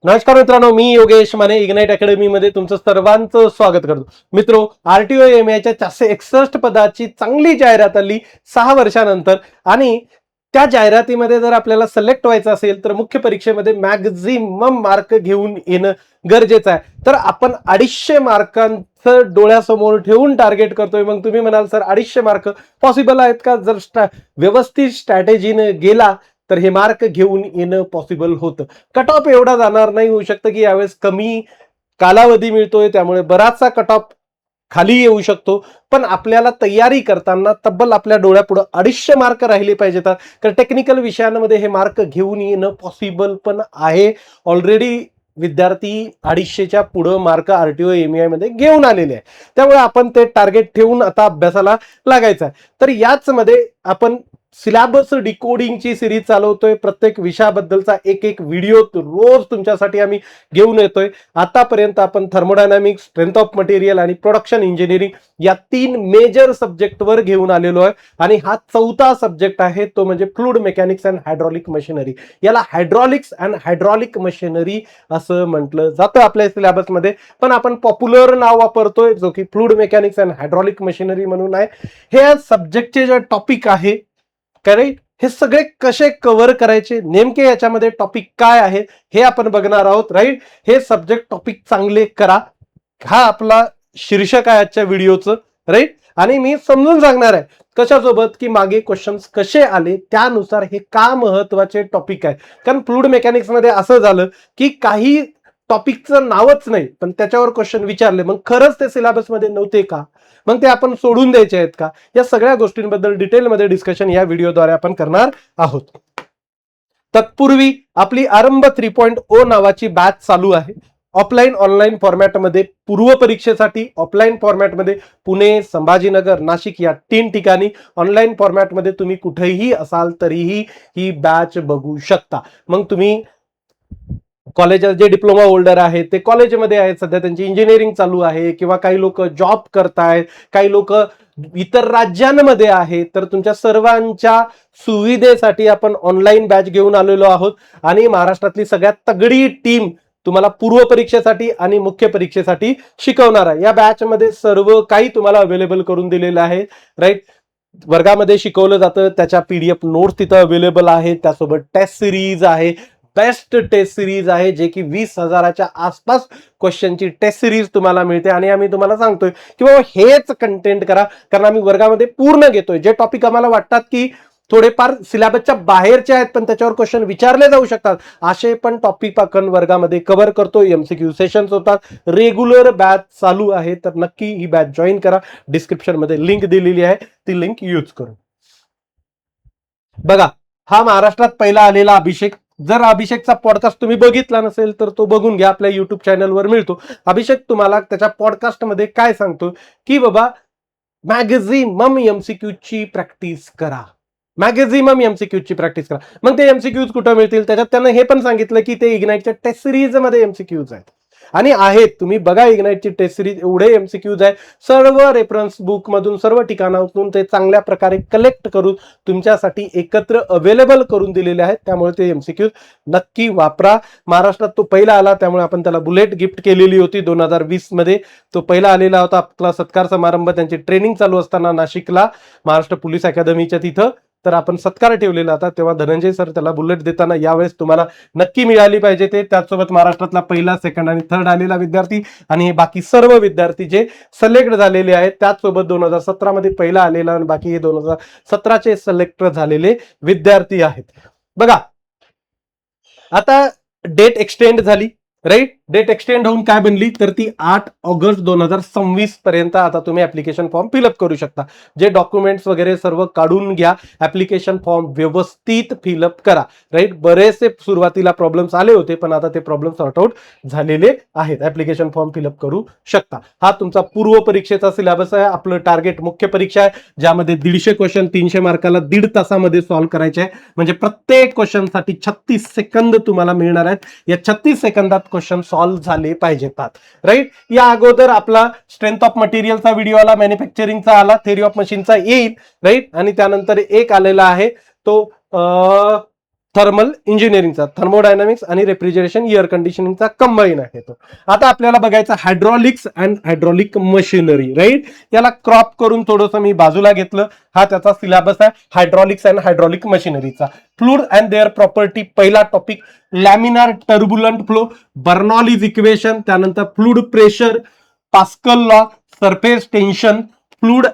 नमस्कार मित्रांनो, मी Yogesh Mane ignite academy मध्ये तुमचं सर्वांचं स्वागत करतो. मित्रो, आरटीओ एमआयच्या 461 पदाची चांगली जाहिरात आली 6 वर्षानंतर आणि त्या जाहिरातीमध्ये जर आपल्याला सिलेक्ट व्हायचं असेल तर मुख्य परीक्षेमध्ये मॅक्झिमम मार्क घेऊन येणं गरजेचं आहे. तर आपण 250 मार्कांचं डोळ्यासमोर ठेवून टार्गेट करतोय. मग तुम्ही म्हणाल सर 250 मार्क पॉसिबल आहेत का? जर व्यवस्थित स्ट्रॅटेजीने गेला तर हे मार्क घेऊन येणं पॉसिबल होतं. कट ऑफ एवढा जाणार नाही, होऊ शकतं की यावेळेस कमी कालावधी मिळतोय त्यामुळे बराचसा कट ऑफ खाली येऊ शकतो. पण आपल्याला तयारी करताना तब्बल आपल्या डोळ्यापुढे 250 मार्क राहिले पाहिजेत. तर टेक्निकल विषयांमध्ये हे मार्क घेऊन येणं पॉसिबल पण आहे. ऑलरेडी विद्यार्थी 250च्या पुढे मार्क आरटीओ एमआय मध्ये घेऊन आलेले आहे. त्यामुळे आपण ते टार्गेट ठेवून आता अभ्यासाला लागायचं आहे. तर याच मध्ये आपण सिलेबस डिकोडिंगची सिरीज चालवतोय. प्रत्येक विषयाबद्दलचा एक व्हिडिओ रोज तुमच्यासाठी आम्ही घेऊन येतोय. आतापर्यंत आपण थर्मोडायनामिक्स, स्ट्रेंथ ऑफ मटेरियल आणि प्रोडक्शन इंजिनिअरिंग या 3 मेजर सब्जेक्टवर घेऊन आलेलो आहे. आणि हा 4था सब्जेक्ट आहे तो म्हणजे fluid mechanics and hydraulic machinery. याला हायड्रॉलिक्स अँड हायड्रॉलिक मशिनरी असं म्हटलं जातं आपल्या सिलेबसमध्ये, पण आपण पॉप्युलर नाव वापरतोय जो की fluid mechanics and hydraulic machinery म्हणून आहे. हे सब्जेक्टचे जे टॉपिक आहे करेक्ट, हे सगळे कसे कव्हर करायचे, नेमके याच्यामध्ये टॉपिक काय आहे हे आपण बघणार आहोत. राईट, हे सब्जेक्ट टॉपिक चांगले करा, हा आपला शीर्षक आहे आजच्या व्हिडिओचं. राईट, आणि मी समजून सांगणार आहे कशासोबत की मागे क्वेश्चन्स कसे आले त्यानुसार हे का महत्वाचे टॉपिक आहे. कारण फ्लुइड मेकॅनिक्स मध्ये असं झालं की काही टॉपिकचं नावच नाही पण त्याच्यावर क्वेश्चन विचारले, मग खरंच ते सिलेबस मध्ये नव्हते का, मग ते आपण सोडून द्यायचे आहेत का, या सगळ्या गोष्टींबद्दल डिटेलमध्ये डिस्कशन या व्हिडिओद्वारे आपण करणार आहोत. तत्पूर्वी आपली आरंभ 3.0 नावाची बॅच चालू आहे. ऑफलाईन ऑनलाईन फॉर्मॅटमध्ये पूर्व परीक्षेसाठी ऑफलाईन फॉर्मॅटमध्ये पुणे, संभाजीनगर, नाशिक या 3 ठिकाणी, ऑनलाईन फॉर्मॅटमध्ये तुम्ही कुठेही असाल तरीही ही बॅच बघू शकता. मग तुम्ही कॉलेज जे डिप्लोमा होल्डर आहेत ते कॉलेजमध्ये आहेत, सध्या त्यांची इंजिनिअरिंग चालू आहे, किंवा काही लोक जॉब करतायत, काही लोक इतर राज्यांमध्ये आहेत, तर तुमच्या सर्वांच्या सुविधेसाठी आपण ऑनलाईन बॅच घेऊन आलेलो आहोत. आणि महाराष्ट्रातली सगळ्यात तगडी टीम तुम्हाला पूर्व परीक्षेसाठी आणि मुख्य परीक्षेसाठी शिकवणार आहे. या बॅच मध्ये सर्व काही तुम्हाला अवेलेबल करून दिलेलं आहे. राईट, वर्गामध्ये शिकवलं जातं, त्याच्या पीडीएफ नोट्स तिथं अवेलेबल आहे, त्यासोबत टेस्ट सिरीज आहे, बेस्ट टेस्ट सिरीज आहे जे की 20,000च्या आसपास क्वेश्चनची टेस्ट सिरीज तुम्हाला मिळते. आणि आम्ही तुम्हाला सांगतोय की बाबा हेच कंटेंट करा, कारण आम्ही वर्गामध्ये पूर्ण घेतोय. जे टॉपिक आम्हाला वाटतात की थोडेफार सिलेबसच्या बाहेरचे आहेत पण त्याच्यावर क्वेश्चन विचारले जाऊ शकतात, असे पण टॉपिक आपण वर्गामध्ये कव्हर करतो. एमसीक्यू सेशन्स होतात, रेग्युलर बॅच चालू आहे. तर नक्की ही बॅच जॉईन करा. डिस्क्रिप्शन मध्ये लिंक दिलेली आहे, ती लिंक यूज करून बघा. हा महाराष्ट्रात पहिला आलेला अभिषेक. जर अभिषेकचा पॉडकास्ट तुम्ही बघितला नसेल तर तो बघून घ्या, आपल्या युट्यूब चॅनलवर मिळतो. अभिषेक तुम्हाला त्याच्या पॉडकास्ट मध्ये काय सांगतो की बाबा मॅक्झिमम एमसीक्यू ची प्रॅक्टिस करा, मॅक्झिमम एमसीक्यू ची प्रॅक्टिस करा. मग ते एमसीक्यूज कुठं मिळतील, त्याच्यात त्यानं हे पण सांगितलं की ते इग्नाइटच्या टेस्ट सिरीज मध्ये एमसीक्यूज आहेत आणि आहेत. तुम्ही बघा इग्नाइटची टेस्ट सिरीज, एवढे एमसीक्यूज आहे. सर्व रेफरन्स बुक मधून, सर्व ठिकाणातून ते चांगल्या प्रकारे कलेक्ट करून तुमच्यासाठी एकत्र अवेलेबल करून दिलेले आहेत. त्यामुळे ते एमसीक्यूज नक्की वापरा. महाराष्ट्रात तो पहिला आला त्यामुळे आपण त्याला बुलेट गिफ्ट केलेली होती 2020 मध्ये. तो पहिला आलेला होता. आपला सत्कार समारंभ त्यांची ट्रेनिंग चालू असताना नाशिकला महाराष्ट्र पोलीस अकादमीच्या तिथं तर आपण सत्कार ठेवलेला होता, तेव्हा धनंजय सर त्याला बुलेट देताना यावेळेस तुम्हाला नक्की मिळाली पाहिजे ते. त्याचसोबत महाराष्ट्रातला पहिला, सेकंड आणि थर्ड आलेला विद्यार्थी आणि बाकी सर्व विद्यार्थी जे सिलेक्ट झालेले आहेत, त्याचसोबत 2017 मध्ये पहिला आलेला आणि बाकी हे 2017चे सिलेक्ट झालेले विद्यार्थी आहेत. बघा आता डेट एक्सटेंड झाली. राईट, डेट एक्सटेंड होऊन काय बनली तर ती 8 ऑगस्ट 2026 पर्यंत आता तुम्ही ऍप्लिकेशन फॉर्म फिलअप करू शकता. जे डॉक्युमेंट्स वगैरे सर्व काढून घ्या, ऍप्लिकेशन फॉर्म व्यवस्थित फिलअप करा. राईट, बरेचसे सुरुवातीला प्रॉब्लेम्स आले होते पण आता ते प्रॉब्लेम सॉर्ट आउट झालेले आहेत. ऍप्लिकेशन फॉर्म फिलअप करू शकता. हा तुमचा पूर्व परीक्षेचा सिलेबस आहे. आपलं टार्गेट मुख्य परीक्षा आहे ज्यामध्ये 150 क्वेश्चन 300 मार्काला 1.5 तासामध्ये सॉल्व्ह करायचे आहे. म्हणजे प्रत्येक क्वेश्चन साठी 36 सेकंद तुम्हाला मिळणार आहेत. या 36 सेकंदात क्वेश्चन सॉल्व्ह झाले पाहिजेत. राईट, या अगोदर आपला स्ट्रेंथ ऑफ मटेरियलचा व्हिडिओ आला, मॅन्युफॅक्चरिंगचा आला, थेअरी ऑफ मशीनचा येईल. राईट, आणि त्यानंतर एक आलेला आहे तो थर्मल इंजिनिअरिंगचा, थर्मोडायनामिक्स आणि रेफ्रिजरेशन एअर कंडिशनिंगचा कंबाईन आहे तो. आता आपल्याला बघायचा hydraulics and hydraulic machinery, right. याला क्रॉप करून थोडंसं मी बाजूला घेतलं. हा त्याचा सिलेबस आहे, हायड्रॉलिक्स अँड हायड्रॉलिक मशिनरीचा. फ्लूइड अँड देअर प्रॉपर्टी पहिला topic, laminar turbulent flow, Bernoulli's equation, त्यानंतर fluid pressure, Pascal law, surface tension, fluid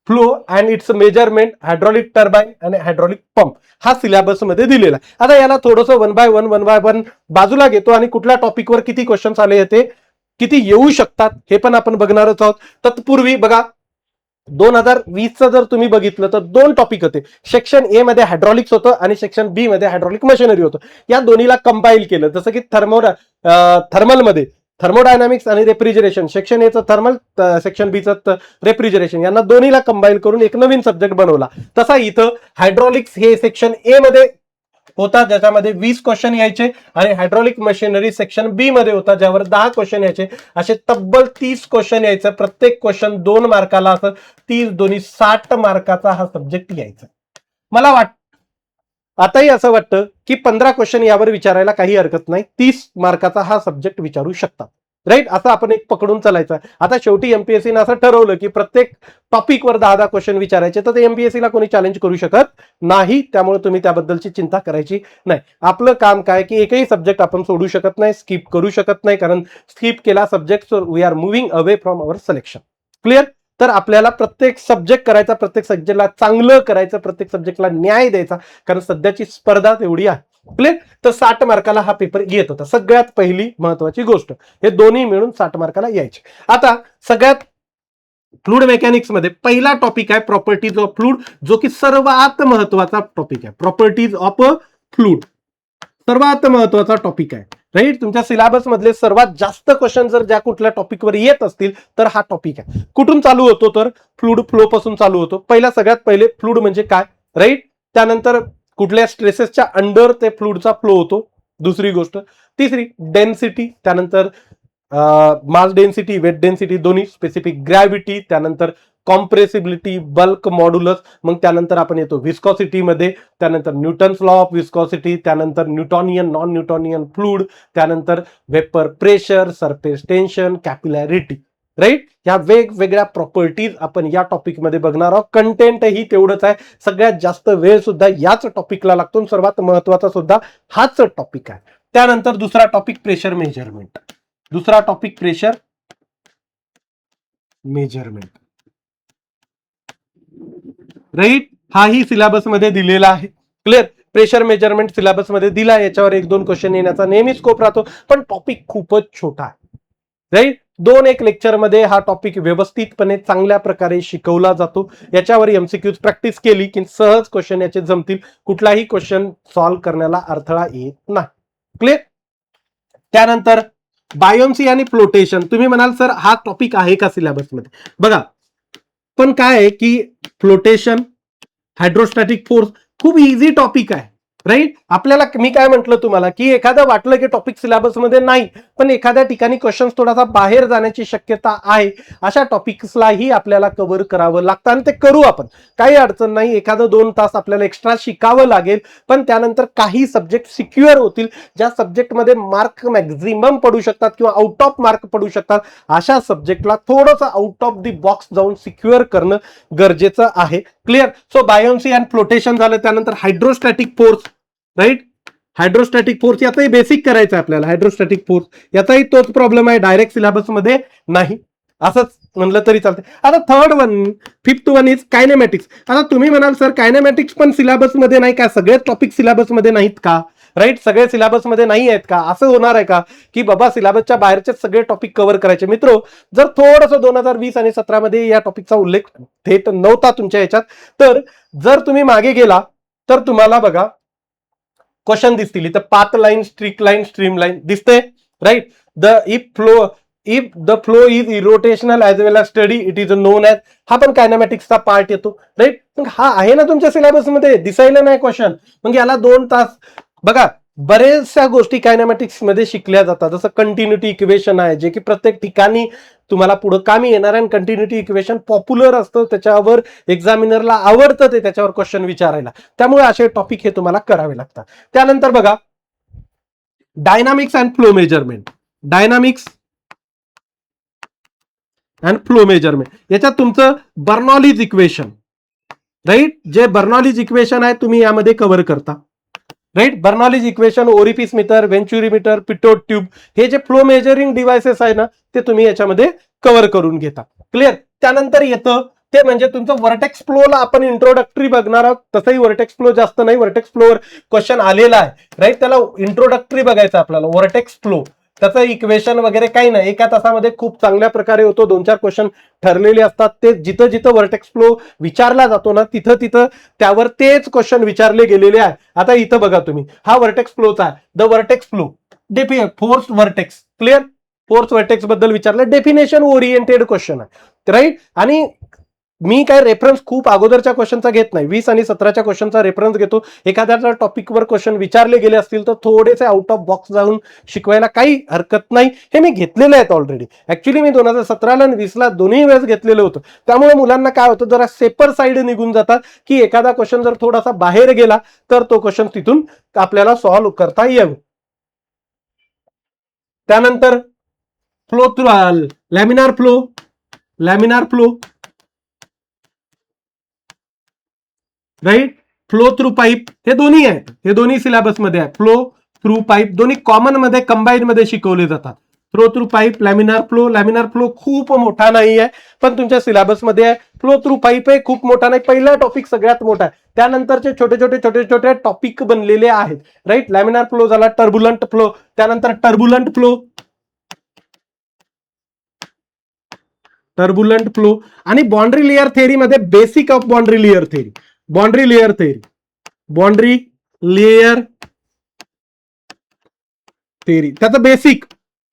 flow and its measurement, hydraulic turbine आणि हायड्रॉलिक पंप, हा सिलेबस मध्ये दिलेला आहे. आता याला थोडंसं वन बाय वन बाजूला घेतो आणि कुठल्या टॉपिकवर किती क्वेश्चन्स आले ते किती येऊ शकतात हे पण आपण बघणारच आहोत. तत्पूर्वी बघा, 2020चं जर तुम्ही बघितलं तर 2 टॉपिक होते. सेक्शन ए मध्ये हायड्रॉलिक्स होतं आणि सेक्शन बी मध्ये हायड्रॉलिक मशिनरी होतं. या दोन्हीला कंपाईल केलं, जसं की थर्मलमध्ये थर्मोडायनामिक्स आणि रेफ्रिजरेशन, सेक्शन एचं थर्मल, सेक्शन बीचं रेफ्रिजरेशन, यांना दोन्हीला कंबाईल करून एक नवीन सब्जेक्ट बनवला. तसा इथं हायड्रॉलिक्स हे सेक्शन ए मध्ये होता, ज्याच्यामध्ये 20 क्वेश्चन यायचे, आणि हायड्रॉलिक मशिनरी सेक्शन बी मध्ये होता, ज्यावर 10 क्वेश्चन यायचे. असे तब्बल 30 क्वेश्चन यायचं. प्रत्येक क्वेश्चन 2 मार्काला, असं 30 दोन्ही 60 मार्काचा हा सब्जेक्ट यायचा. मला आताही असं वाटतं की 15 क्वेश्चन यावर विचारायला काही हरकत नाही. 30 मार्काचा हा सब्जेक्ट विचारू शकतात, राईट. असं आपण एक पकडून चालायचं. आता शेवटी एमपीएससीने असं ठरवलं की प्रत्येक टॉपिकवर 10-10 क्वेश्चन विचारायचे, तर ते एमपीएससीला कोणी चॅलेंज करू शकत नाही. त्यामुळे तुम्ही त्याबद्दलची चिंता करायची नाही. आपलं काम काय की एकही सब्जेक्ट आपण सोडू शकत नाही, स्किप करू शकत नाही, कारण स्किप केला subject we are moving away from our selection. Clear. तर आपल्याला प्रत्येक सब्जेक्ट करायचा, प्रत्येक सब्जेक्टला चांगलं करायचं, प्रत्येक सब्जेक्टला न्याय द्यायचा, कारण सध्याची स्पर्धा तेवढी आहे. क्लिअर. तर 60 मार्काला हा पेपर येत होता. सगळ्यात पहिली महत्वाची गोष्ट, हे दोन्ही मिळून 60 मार्काला यायचे. आता सगळ्यात फ्लूइड मेकॅनिक्स मध्ये पहिला टॉपिक आहे प्रॉपर्टीज ऑफ फ्लूइड, जो की सर्वात महत्वाचा टॉपिक आहे. प्रॉपर्टीज ऑफ फ्लूइड सर्वात महत्वाचा टॉपिक आहे, राईट. तुमच्या सिलेबस मधले सर्वात जास्त क्वेश्चन जर ज्या कुठल्या टॉपिकवर येत असतील तर हा टॉपिक आहे. कुठून चालू होतो तर फ्लूइड फ्लो पासून चालू होतो. सगळ्यात पहिले फ्लूइड म्हणजे काय, राईट. त्यानंतर कुठल्या स्ट्रेसेसच्या अंडर ते फ्लूइडचा फ्लो होतो, दुसरी गोष्ट. तिसरी डेन्सिटी, त्यानंतर मास डेन्सिटी, वेट डेन्सिटी दोन्ही, स्पेसिफिक ग्रॅव्हिटी, त्यानंतर कॉम्प्रेसिबिलिटी, बल्क मॉड्युलस, मग त्यानंतर आपण येतो विस्कॉसिटी मध्ये, त्यानंतर न्यूटन्स लॉ ऑफ विस्कॉसिटी, त्यानंतर न्यूटोनियन नॉन न्यूटोनियन फ्लूइड, त्यानंतर vapour pressure, surface tension, capillarity, right. या वेगवेगळ्या प्रॉपर्टीज आपण या टॉपिक मध्ये बघणार आहोत. कंटेंटही तेवढंच आहे. सगळ्यात जास्त वेळ सुद्धा याच टॉपिकला लागतो, सर्वात महत्वाचा सुद्धा हाच टॉपिक आहे. त्यानंतर दुसरा टॉपिक प्रेशर मेजरमेंट, दुसरा टॉपिक प्रेशर मेजरमेंट, राईट. हाही सिलेबस मध्ये दिलेला आहे. क्लिअर. प्रेशर मेजरमेंट सिलेबस मध्ये दिला, याच्यावर 1-2 क्वेश्चन येण्याचा नेहमी स्कोप राहतो, पण टॉपिक खूपच छोटा आहे, राईट. 2-1 लेक्चर मध्ये हा टॉपिक व्यवस्थितपणे चांगल्या प्रकारे शिकवला जातो. याच्यावर एमसीक्यूज प्रॅक्टिस केली की सहज क्वेश्चन याचे जमतील, कुठलाही क्वेश्चन सॉल्व्ह करण्याला अडथळा येत नाही. क्लिअर. त्यानंतर बायोन्सी आणि फ्लोटेशन. तुम्ही म्हणाल सर हा टॉपिक आहे का सिलेबस मध्ये, बघा. पण काय आहे की फ्लोटेशन, हायड्रोस्टॅटिक फोर्स खूप इझी टॉपिक आहे, राईट. आपल्याला मी काय म्हटलं तुम्हाला की एखादं वाटलं की टॉपिक सिलेबस मध्ये नाही, पण एखाद्या ठिकाणी क्वेश्चन थोडासा बाहेर जाण्याची शक्यता आहे, अशा टॉपिक्सलाही आपल्याला कव्हर करावं लागतं, आणि ते करू आपण. काही अडचण नाही. 1-2 तास आपल्याला एक्स्ट्रा शिकावं लागेल, पण त्यानंतर काही सब्जेक्ट सिक्युअर होतील. ज्या सब्जेक्टमध्ये मार्क मॅक्झिमम पडू शकतात किंवा आउट ऑफ मार्क पडू शकतात, अशा सब्जेक्टला थोडंसं आउट ऑफ दी बॉक्स जाऊन सिक्युअर करणं गरजेचं आहे. Clear. So buoyancy and flotation झालं. त्यानंतर hydrostatic force, right. Hydrostatic force याचाही बेसिक करायचं आहे आपल्याला. हायड्रोस्टॅटिक फोर्स याचाही तोच प्रॉब्लेम आहे, डायरेक्ट सिलेबस मध्ये नाही, असंच म्हणलं तरी चालते. आता फिफ्थ वन इज कायनेमॅटिक्स. आता तुम्ही म्हणाल सर कायनेमॅटिक्स पण सिलेबस मध्ये नाही का, सगळे टॉपिक सिलेबस मध्ये नाहीत का, राईट. सगळे सिलेबस मध्ये नाही आहेत का, असं होणार आहे का की बाबा सिलेबसच्या बाहेरचे सगळे टॉपिक कव्हर करायचे. मित्रो, जर थोडंसं 2020 आणि 17 मध्ये या टॉपिकचा उल्लेख थेट नव्हता तुमच्या याच्यात, तर जर तुम्ही मागे गेला तर तुम्हाला बघा क्वेश्चन दिसतील. इथं path line, streak line, stream line दिसते, right. If the flow is irrotational as well as steady it is known as, हा पण कायनेमॅटिक्सचा पार्ट येतो, राईट. मग हा आहे ना तुमच्या सिलेबस मध्ये, दिसायला नाही क्वेश्चन, मग याला 2 तास. बघा, बरेचशा गोष्टी कायनेमॅटिक्स मध्ये शिकल्या जातात, जसं कंटिन्युटी इक्वेशन आहे जे की प्रत्येक ठिकाणी तुम्हाला पुढे कामी येणार आहे. कंटिन्युटी इक्वेशन पॉप्युलर असतं, त्याच्यावर एक्झामिनरला आवडतं ते त्याच्यावर क्वेश्चन विचारायला, त्यामुळे असे टॉपिक हे तुम्हाला करावे लागतात. त्यानंतर बघा dynamics and flow measurement. Dynamics and flow measurement याच्यात तुमचं बर्नॉलीज इक्वेशन, राईट, जे बर्नॉलीज इक्वेशन आहे तुम्ही यामध्ये कव्हर करता, right. Bernoulli's equation, orifice meter, venturi meter, pitot tube, हे जे फ्लो मेजरिंग डिव्हाइसेस आहे ना ते तुम्ही याच्यामध्ये कव्हर करून घेता. क्लिअर. त्यानंतर येतं ते म्हणजे तुमचं वर्टेक्स फ्लोला आपण इंट्रोडक्टरी बघणार आहोत. तसंही वर्टेक्स फ्लो जास्त नाही, वर्टेक्स फ्लोवर क्वेश्चन आलेला आहे, राईट. त्याला इंट्रोडक्टरी बघायचं आपल्याला. वर्टेक्स फ्लो त्याचं इक्वेशन वगैरे काही नाही, एका तासामध्ये खूप चांगल्या प्रकारे होतो. 2-4 क्वेश्चन ठरलेले असतात, ते जिथं जिथं वर्टेक्स फ्लो विचारला जातो ना तिथं तिथं त्यावर तेच क्वेश्चन विचारले गेलेले आहे. आता इथं बघा तुम्ही, हा वर्टेक्स फ्लोचा आहे. The vertex flow force vertex. Clear. Force vertex बद्दल विचारलं, डेफिनेशन ओरिएंटेड क्वेश्चन आहे, राईट. आणि मी काय रेफरन्स खूप अगोदरच्या क्वेश्चनचा घेत नाही, 20 आणि 17च्या क्वेश्चनचा रेफरन्स घेतो. एखाद्या टॉपिकवर क्वेश्चन विचारले गेले असतील तर थोडेसे आउट ऑफ बॉक्स जाऊन शिकवायला काही हरकत नाही. हे मी घेतलेले आहेत ऑलरेडी. ऍक्च्युली मी 2017ला आणि 20ला दोन्ही वेळेस घेतलेलं होतं. त्यामुळे मुलांना काय होतं, जरा सेपर साईड निघून जातात, की एखादा क्वेश्चन जर थोडासा बाहेर गेला तर तो क्वेश्चन तिथून आपल्याला सॉल्व्ह करता येईल. त्यानंतर flow through laminar flow. Laminar flow, right. Flow through pipe, हे दोन्ही आहेत, हे दोन्ही सिलेबस मध्ये आहे. फ्लो थ्रू पाईप दोन्ही कॉमन मध्ये कंबाईन मध्ये शिकवले जातात. Flow through pipe, laminar flow. Laminar flow खूप मोठा नाही आहे पण तुमच्या सिलेबस मध्ये आहे. फ्लो थ्रू पाईप हे खूप मोठा नाही, पहिला टॉपिक सगळ्यात मोठा आहे, त्यानंतरचे छोटे छोटे छोटे छोटे टॉपिक बनलेले आहेत, राईट. लॅमिनार फ्लो झाला. टर्बुलंट फ्लो, त्यानंतर टर्बुलंट फ्लो, टर्बुलंट फ्लो. आणि बाउंड्री लेअर थेअरी मध्ये basic of boundary layer theory. Boundary layer theory, boundary layer theory, त्याचं बेसिक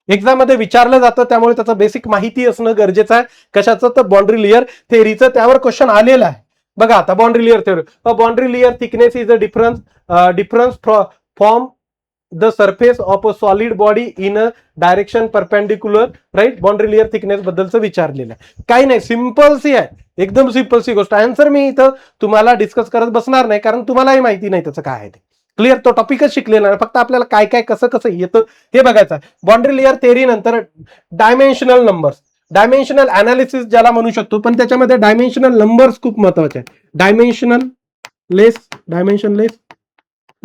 एक्झाम मध्ये विचारलं जातं, त्यामुळे त्याचं बेसिक माहिती असणं गरजेचं आहे. कशाचं, तर बाउंड्री लेअर थेअरीचं, त्यावर क्वेश्चन आलेला आहे. बघा आता boundary layer theory. Boundary layer thickness is a difference from the surface of a solid body in a direction perpendicular, right. Boundary layer thickness बद्दलचं विचारलेलं आहे. काही नाही, सिंपल सी आहे, एकदम सिंपल सी गोष्ट. आन्सर मी इथं तुम्हाला डिस्कस करत बसणार नाही, कारण तुम्हालाही माहिती नाही त्याचं काय आहे ते. क्लिअर. तो टॉपिकच शिकलेला नाही, फक्त आपल्याला काय काय कसं कसं येतं हे बघायचं आहे. बाउंड्री लेअर थेअरी नंतर डायमेन्शनल नंबर्स, डायमेन्शनल अनालिसिस ज्याला म्हणू शकतो, पण त्याच्यामध्ये डायमेन्शनल नंबर्स खूप महत्वाचे आहेत. डायमेन्शन लेस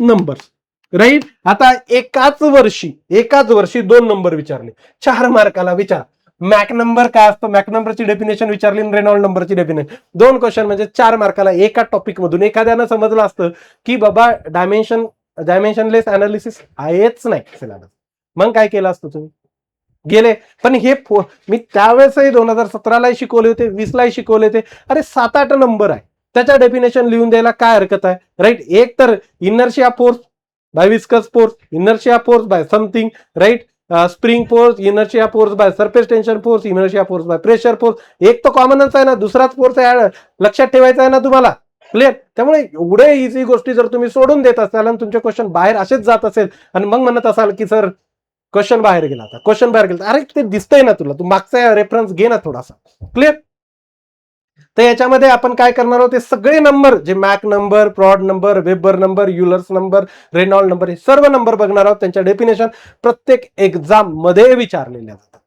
नंबर्स, राईट. आता एकाच वर्षी 2 नंबर विचारले, 4 मार्काला. विचार, मॅक नंबर काय असतो, मॅक नंबरची डेफिनेशन विचारली, रेनॉल्ड नंबरची डेफिनेशन. 2 क्वेश्चन म्हणजे 4 मार्काला एका टॉपिक मधून. एखाद्यानं समजलं असतं की बाबा डायमेन्शनलेस अनालिसिस आहेच नाही सिलेबस, मग काय केलं असतं तुम्ही, गेले. पण हे मी त्यावेळेसही 2017लाही शिकवले होते, 20लाही शिकवले होते. अरे 7-8 नंबर आहे, त्याच्या डेफिनेशन लिहून द्यायला काय हरकत आहे, राईट. एक तर inertia force by viscous force, inertia force by something, right. Spring force, inertia force by surface tension force, inertia force by pressure force. एक तर कॉमनच आहे ना, दुसराच फोर्स आहे, लक्षात ठेवायचा आहे ना तुम्हाला. क्लिअर. त्यामुळे एवढे इझी गोष्टी जर तुम्ही सोडून देत असाल आणि तुमचे क्वेश्चन बाहेर असेच जात असेल आणि मग म्हणत असाल की सर क्वेश्चन बाहेर गेला, आता क्वेश्चन बाहेर गेला, अरे ते दिसतंय ना तुला, तू मागचा रेफरन्स घे ना थोडासा. क्लिअर. तर याच्यामध्ये आपण काय करणार आहोत, ते सगळे नंबर जे Mach number, Froude number, Weber number, Euler's number, Reynold number, हे सर्व नंबर बघणार आहोत. त्यांच्या डेफिनेशन प्रत्येक एक्झाम मध्ये विचारलेल्या जातात,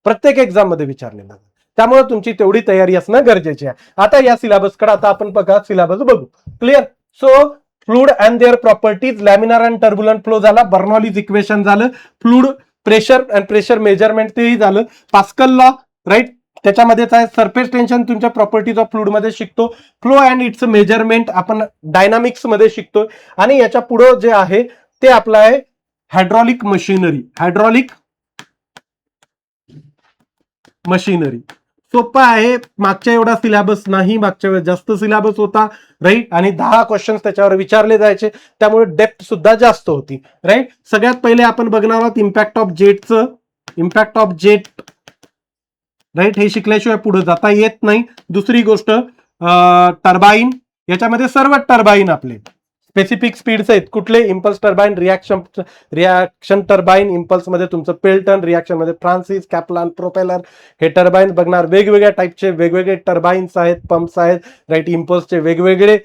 प्रत्येक एक्झाम मध्ये विचारलेल्या जातात. त्यामुळे तुमची तेवढी तयारी असणं गरजेचे आहे. आता या सिलेबसकडे आता आपण बघा, सिलेबस बघू. Clear. So fluid and their properties, laminar and turbulent flow झाला, बर्नॉलीज इक्वेशन झालं, fluid pressure and pressure measurement तेही झालं, पास्कल लॉ, राईट. त्याच्यामध्येच आहे सरफेस टेन्शन, तुमच्या प्रॉपर्टीज ऑफ फ्लूड मध्ये शिकतो. फ्लो अँड इट्स मेजरमेंट आपण डायनामिक्स मध्ये शिकतोय. आणि याच्या पुढे जे आहे ते आपलं आहे हायड्रॉलिक मशिनरी. हायड्रॉलिक मशिनरी सोपं आहे, मागच्या एवढा सिलेबस नाही, मागच्या वेळेस जास्त सिलेबस होता, राईट. आणि 10 क्वेश्चन त्याच्यावर विचारले जायचे, त्यामुळे डेप्थ सुद्धा जास्त होती, राईट. सगळ्यात पहिले आपण बघणार आहोत इम्पॅक्ट ऑफ जेटचं. इम्पॅक्ट ऑफ जेट, राईट, हे शिकल्याशिवाय पुढे जाता येत नाही. दुसरी गोष्ट टर्बाईन, याच्यामध्ये सर्व टर्बाईन आपले स्पेसिफिक स्पीड्स आहेत कुठले, impulse turbine, reaction turbine, impulse मध्ये तुमचं पेल्टन, रिॲक्शन मध्ये फ्रान्सिस, कॅप्लान, प्रोपेलर. हे टर्बाईन बघणार, वेगवेगळ्या टाईपचे वेगवेगळे टर्बाईन्स आहेत, पंप्स आहेत, राईट. इम्पल्सचे वेगवेगळे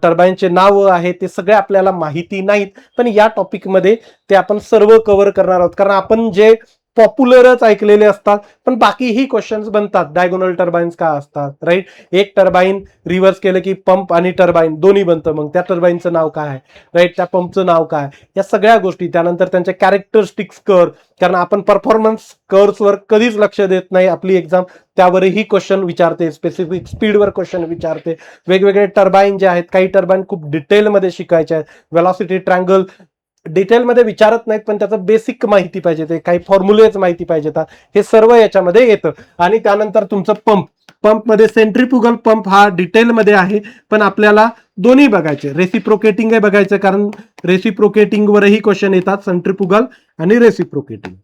टर्बाईनचे नाव आहेत, ते सगळे आपल्याला माहिती नाहीत, पण या टॉपिकमध्ये ते आपण सर्व कव्हर करणार आहोत, कारण आपण जे पॉप्युलरच ऐकलेले असतात, पण बाकीही क्वेश्चन्स बनतात. डायगोनल टर्बाईन्स का असतात, राईट. एक टर्बाईन रिव्हर्स केलं की पंप आणि टर्बाईन दोन्ही बनतं, मग त्या टर्बाईनचं नाव काय आहे, राईट, त्या पंपचं नाव काय, या सगळ्या गोष्टी. त्यानंतर त्यांचे कॅरेक्टरिस्टिक्स कर्व, कारण आपण परफॉर्मन्स कर्व्सवर कधीच लक्ष देत नाही, आपली एक्झाम त्यावरही क्वेश्चन विचारते, स्पेसिफिक स्पीडवर क्वेश्चन विचारते. वेगवेगळे टर्बाईन जे आहेत, काही टर्बाईन खूप डिटेलमध्ये शिकायचे आहेत, व्हेलॉसिटी ट्रँगल डिटेलमध्ये विचारत नाहीत, पण त्याचं बेसिक माहिती पाहिजे, ते काही फॉर्म्युलेच माहिती पाहिजेत, हे सर्व याच्यामध्ये येतं. आणि त्यानंतर तुमचं पंपमध्ये सेंट्रिफ्युगल पंप हा डिटेलमध्ये आहे, पण आपल्याला दोन्ही बघायचे, रेसिप्रोकेटिंग बघायचं, कारण रेसिप्रोकेटिंग वरही क्वेश्चन येतात, सेंट्रिफ्युगल आणि रेसिप्रोकेटिंग,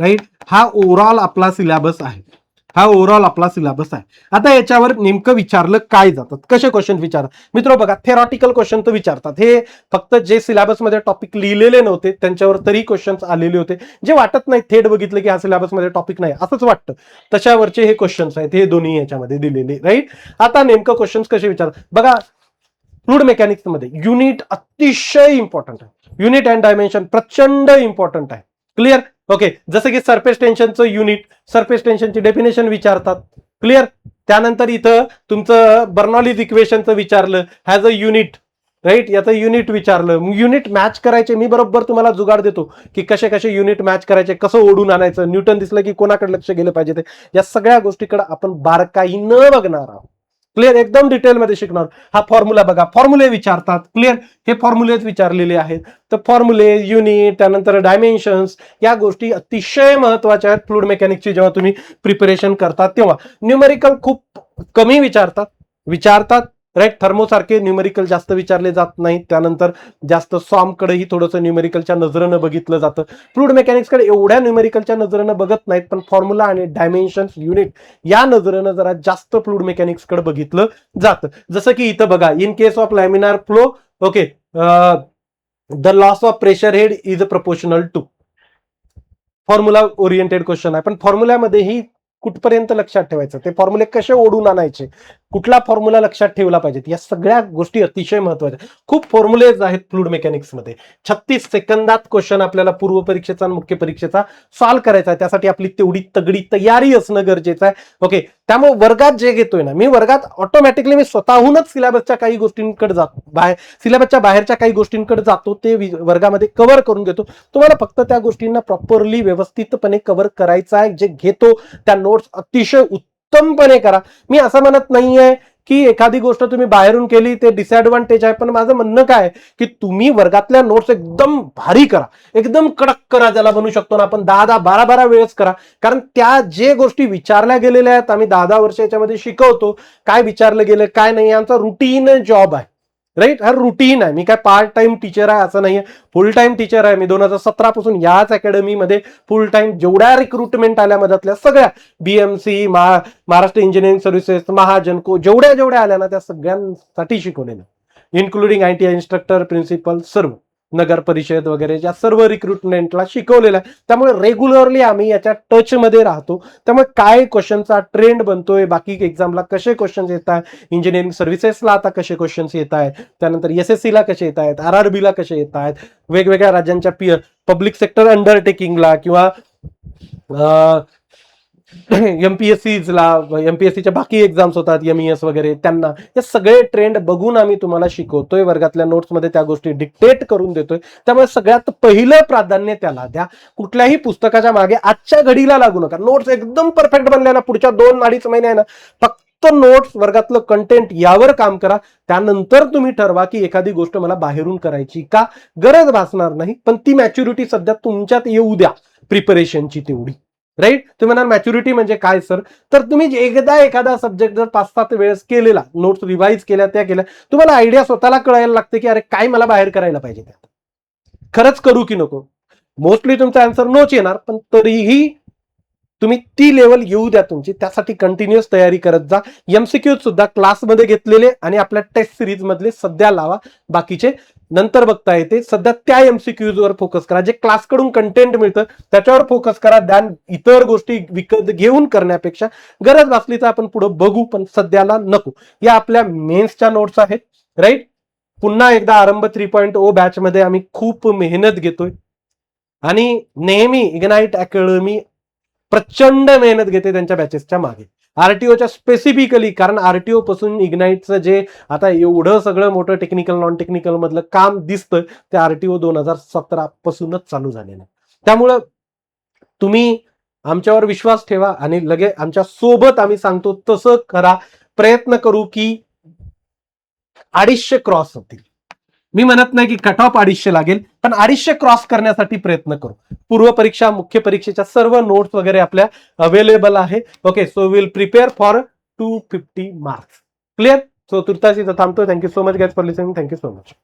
राईट. हा ओव्हरऑल आपला सिलेबस आहे, हा ओव्हरऑल आपला सिलेबस आहे. आता याच्यावर नेमकं विचारलं काय जातात, कसे क्वेश्चन विचारतात मित्र, बघा, थेरॉटिकल क्वेश्चन तर विचारतात, हे फक्त जे सिलेबसमध्ये टॉपिक लिहिलेले नव्हते त्यांच्यावर तरी क्वेश्चन्स आलेले होते, जे वाटत नाही थेट बघितलं की हा सिलेबसमध्ये टॉपिक नाही असंच वाटतं, तशावरचे हे क्वेश्चन्स आहेत, हे दोन्ही याच्यामध्ये दिलेले, राईट. आता नेमकं क्वेश्चन्स कसे विचारतात बघा. फ्लुइड मेकॅनिक्स मध्ये युनिट अतिशय इम्पॉर्टंट आहे, युनिट अँड डायमेन्शन प्रचंड इम्पॉर्टंट आहे, क्लिअर. ओके, जसं की सरफेस टेन्शनचं युनिट, सरफेस टेन्शनची डेफिनेशन विचारतात, क्लिअर. त्यानंतर इथं तुमचं बर्नॉलीज इक्वेशनचं विचारलं, हॅज अ युनिट, राईट, याचं युनिट विचारलं, युनिट मॅच करायचे, मी बरोबर तुम्हाला जुगाड देतो की कसे कसे युनिट मॅच करायचे, कसं ओढून आणायचं, न्यूटन दिसलं की कोणाकडे लक्ष गेलं पाहिजे, ते या सगळ्या गोष्टीकडे आपण बारकाईनं बघणार आहोत, क्लिअर, एकदम डिटेलमध्ये शिकणार. हा फॉर्म्युला बघा, फॉर्म्युले विचारतात, क्लिअर, हे फॉर्म्युलेच विचारलेले आहेत, तर फॉर्म्युले, युनिट, त्यानंतर डायमेन्शन्स, या गोष्टी अतिशय महत्वाच्या आहेत फ्लुइड मेकॅनिक्सची जेव्हा तुम्ही प्रिपरेशन करतात तेव्हा. न्यूमेरिकल खूप कमी विचारतात, राईट. थर्मोसारखे न्यूमेरिकल जास्त विचारले जात नाहीत, त्यानंतर जास्त सॉमकडेही थोडंसं न्यूमेरिकलच्या नजरेनं बघितलं जातं. फ्लुइड मेकॅनिक्सकडे एवढ्या न्यूमेरिकलच्या नजरेनं बघत नाहीत, पण फॉर्म्युला आणि डायमेन्शन्स, युनिट या नजरेनं जरा जास्त फ्लुइड मेकॅनिक्सकडे बघितलं जातं. जसं की इथं बघा, in case of laminar flow, okay, the loss of pressure head is proportional to, formula oriented question आहे, पण फॉर्म्युल्यामध्येही कुठपर्यंत लक्षात ठेवायचं, ते फॉर्म्युले कसे ओढून आणायचे, कुठला फॉर्म्युला लक्षात ठेवला पाहिजे, या सगळ्या गोष्टी अतिशय महत्वाच्या. खूप फॉर्म्युलेज आहेत फ्लुइड मेकॅनिक्समध्ये. 36 सेकंदात क्वेश्चन आपल्याला पूर्व परीक्षेचा आणि मुख्य परीक्षेचा सॉल्व्ह करायचा आहे, त्यासाठी आपली तेवढी तगडी तयारी असणं गरजेचं आहे. ओके, त्यामुळे वर्गात जे घेतोय ना मी, वर्गात ऑटोमॅटिकली मी स्वतःहूनच सिलेबसच्या काही गोष्टींकडे जातो, सिलेबसच्या बाहेरच्या काही गोष्टींकडे जातो, ते वर्गामध्ये कव्हर करून घेतो. तुम्हाला फक्त त्या गोष्टींना प्रॉपरली व्यवस्थितपणे कव्हर करायचा आहे. जे घेतो त्या नोट्स अतिशय उत्तमपणे करा. मी असं म्हणत नाहीये की एखादी गोष्ट तुम्ही बाहेरून केली ते डिसएडव्हान्टेज आहे, पण माझं म्हणणं काय की तुम्ही वर्गातल्या नोट्स एकदम भारी करा, एकदम कडक करा, ज्याला म्हणू शकतो ना आपण, 10-10, 12-12 वेळेस करा, कारण त्या जे गोष्टी विचारल्या गेलेल्या आहेत, आम्ही 10-10 वर्ष याच्यामध्ये शिकवतो, काय विचारलं गेलं काय नाही, आमचा रुटीन जॉब आहे, राईट. हा रुटीन आहे, मी काय पार्ट टाइम टीचर आहे असं नाहीये, फुल टाइम टीचर आहे मी. 2017 पासून याच अकॅडमीमध्ये फुल टाइम जेवढ्या रिक्रुटमेंट आल्या मधातल्या सगळ्या, BMC, Maharashtra engineering services, Mahagenco, जेवढ्या आल्या ना त्या सगळ्यांसाठी शिकवलेलं, इन्क्लुडिंग ITI इन्स्ट्रक्टर, प्रिन्सिपल, सर्व नगर परिषद वगैरे या सर्व रिक्रुटमेंटला शिकवलेलं आहे. त्यामुळे रेग्युलरली आम्ही याच्या टच मध्ये राहतो. त्यामुळे काय क्वेश्चनचा ट्रेंड बनतोय, बाकी एक्झामला कसे क्वेश्चन्स येत आहेत, इंजिनिअरिंग सर्व्हिसेसला आता कसे क्वेश्चन्स येत आहेत, त्यानंतर SSC ला कसे येत आहेत, RRB ला कसे येत आहेत, वेगवेगळ्या राज्यांच्या पब्लिक सेक्टर अंडरटेकिंगला किंवा MPSCला, MPSCच्या बाकी एक्झाम्स होतात, MES वगैरे, त्यांना हे सगळे ट्रेंड बघून आम्ही तुम्हाला शिकवतोय, वर्गातल्या नोट्समध्ये त्या गोष्टी डिक्टेट करून देतोय. त्यामुळे सगळ्यात पहिलं प्राधान्य त्याला द्या. कुठल्याही पुस्तकाच्या मागे आजच्या घडीला लागू नका. नोट्स एकदम परफेक्ट बनल्या ना, पुढच्या 2-2.5 महिने आहे ना, फक्त नोट्स, वर्गातलं कंटेंट यावर काम करा. त्यानंतर तुम्ही ठरवा की एखादी गोष्ट मला बाहेरून करायची का, गरज भासणार नाही, पण ती मॅच्युरिटी सध्या तुमच्यात येऊ द्या प्रिपरेशनची तेवढी, राईट. तुम्ही म्हणा मॅच्युरिटी म्हणजे काय सर, तर तुम्ही एकदा एखादा सब्जेक्ट जर 5-7 वेळेस केलेला, नोट्स रिवाईज केल्या, त्या केल्या, तुम्हाला आयडिया स्वतःला कळायला लागते की अरे काय मला बाहेर करायला पाहिजे, खरंच करू की नको. मोस्टली तुमचा आन्सर नोच येणार, पण तरीही तुम्ही ती लेवल येऊ द्या तुमची, त्यासाठी कंटिन्युअस तयारी करत जा. एमसीक्यू सुद्धा क्लासमध्ये घेतलेले आणि आपल्या टेस्ट सिरीज मधले सध्या लावा, बाकीचे नंतर बघता येते. सध्या त्या एमसीक्यूज वर फोकस करा, जे क्लासकडून कंटेंट मिळतं त्याच्यावर फोकस करा. ध्यान इतर गोष्टी विकत घेऊन करण्यापेक्षा गरज असली तर आपण पुढे बघू, पण सध्याला नको. या आपल्या मेन्सच्या नोट्स आहेत, राईट. पुन्हा एकदा आरंभ 3.0 बॅच मध्ये आम्ही खूप मेहनत घेतोय आणि नेहमी इग्नाइट अकॅडमी प्रचंड मेहनत घेते त्यांच्या बॅचेसच्या मागे, आरटीओच्या स्पेसिफिकली. कारण आरटीओ पासून इग्नाइटचं जे आता एवढं सगळं मोठं टेक्निकल नॉन टेक्निकल मधलं काम दिसतं ते आरटीओ 2017 पासूनच चालू झालेलं आहे. त्यामुळं तुम्ही आमच्यावर विश्वास ठेवा आणि लगे आमच्या सोबत आम्ही सांगतो तसं करा. प्रयत्न करू की 250 क्रॉस होतील. मी म्हणत नाही की कट ऑफ 250 लागेल, पण 250 क्रॉस करण्यासाठी प्रयत्न करू. पूर्व परीक्षा, मुख्य परीक्षेच्या सर्व नोट्स वगैरे आपल्या अवेलेबल आहे. Okay, so will prepare for 250 marks. Clear? So तुर्तास इथं थांबतो. Thank you so much guys for listening. Thank you so much.